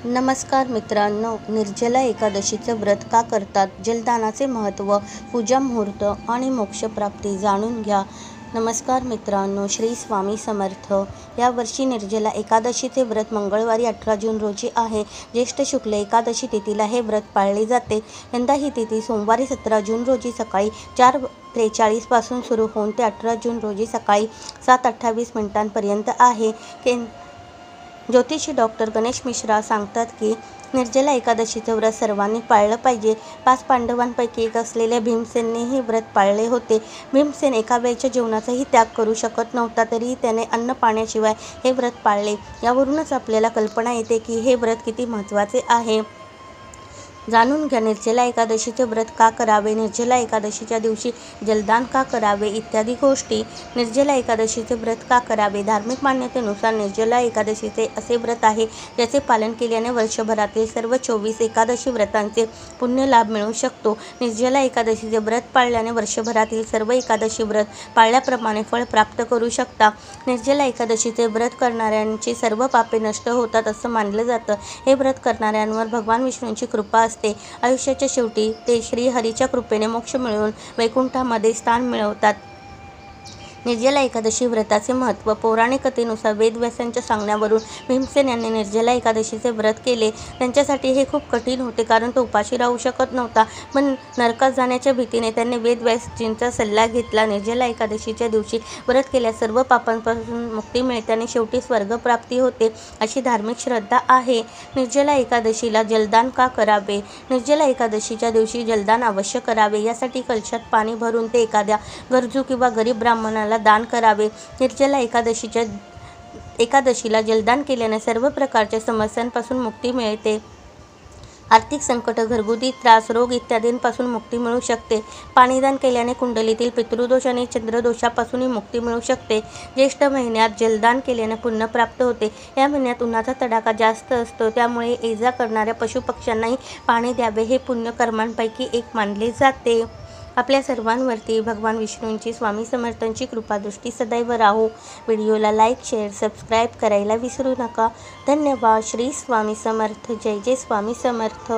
नमस्कार मित्रांनो, निर्जला एकादशीचं व्रत का करतात, जलदानाचे महत्त्व, पूजा मुहूर्त आणि मोक्षप्राप्ती जाणून घ्या. नमस्कार मित्रांनो, श्री स्वामी समर्थ. यावर्षी निर्जला एकादशीचे व्रत मंगळवारी 18 जून रोजी आहे. ज्येष्ठ शुक्ल एकादशी तिथीला हे व्रत पाळले जाते. यंदा ही तिथी सोमवारी 17 जून रोजी सकाळी 4:43 पासून सुरू होऊन ते 18 जून रोजी सकाळी 7:28 पर्यंत आहे. ज्योतिषी डॉक्टर गणेश मिश्रा सांगतात की निर्जला एकादशीचं व्रत सर्वांनी पाळलं पाहिजे. 5 पांडवांपैकी एक असलेल्या भीमसेनने हे व्रत पाळले होते. भीमसेन एका वेळच्या जेवणाचाही त्याग करू शकत नव्हता, तरीही त्याने अन्न पाण्याशिवाय हे व्रत पाळले. यावरूनच आपल्याला कल्पना येते की हे व्रत किती महत्त्वाचे आहे. जाणून घ्या, निर्जला एकादशीचे व्रत का करावे, निर्जला एकादशीच्या दिवशी जलदान का करावे इत्यादी गोष्टी. निर्जला एकादशीचे व्रत का करावे. धार्मिक मान्यतेनुसार निर्जला एकादशीचे असे व्रत आहे ज्याचे पालन केल्याने वर्षभरातील सर्व 24 एकादशी व्रतांचे पुण्य लाभ मिळू शकतो. निर्जला एकादशीचे व्रत पाळल्याने वर्षभरातील सर्व एकादशी व्रत पाळल्याप्रमाणे फळ प्राप्त करू शकता. निर्जला एकादशीचे व्रत करणाऱ्यांची सर्व पापे नष्ट होतात असं मानलं जातं. हे व्रत करणाऱ्यांवर भगवान विष्णूंची कृपा असते. आयुष्याच्या शेवटी ते श्रीहरीच्या कृपेने मोक्ष मिळवून वैकुंठामध्ये स्थान मिळवतात. निर्जला एकादशी व्रताचे महत्त्व. पौराणिक कथेनुसार वेदव्यासांच्या सांगण्यावरून भीमसेन यांनी निर्जला एकादशीचे व्रत केले. त्यांच्यासाठी हे खूप कठीण होते, कारण तो उपाशी राहू शकत नव्हता. पण नरकात जाण्याच्या भीतीने त्यांनी वेदव्यासांचा सल्ला घेतला. निर्जला एकादशीच्या दिवशी व्रत केल्यास सर्व पापांपासून मुक्ती मिळते आणि शेवटी स्वर्गप्राप्ती होते, अशी धार्मिक श्रद्धा आहे. निर्जला एकादशीला जलदान का करावे. निर्जला एकादशीच्या दिवशी जलदान अवश्य करावे. यासाठी कलशात पाणी भरून ते एखाद्या गरजू किंवा गरीब ब्राह्मणाला दान करावे. निर्जला एकादशीला जलदान केल्याने सर्व प्रकारच्या समस्यांपासून मुक्ती मिळते. आर्थिक संकट, घरगुती त्रास, रोग इत्यादींपासून मुक्ती मिळू शकते. पाणीदान केल्याने कुंडलीतील पितृदोष आणि चंद्रदोषापासूनही मुक्ती मिळू शकते. ज्येष्ठ महिन्यात जलदान केल्याने पुण्य प्राप्त होते. या महिन्यात उन्हाचा तडाखा जास्त असतो, त्यामुळे ये-जा करणाऱ्या पशुपक्ष्यांनाही पाणी द्यावे. हे पुण्यकर्मांपैकी एक मानले जाते. आपल्या सर्वांवरती भगवान विष्णूंची, स्वामी समर्थांची कृपादृष्टी सदैव राहो. व्हिडिओला लाईक, शेअर, सबस्क्राईब करायला विसरू नका. धन्यवाद. श्री स्वामी समर्थ. जय जय स्वामी समर्थ.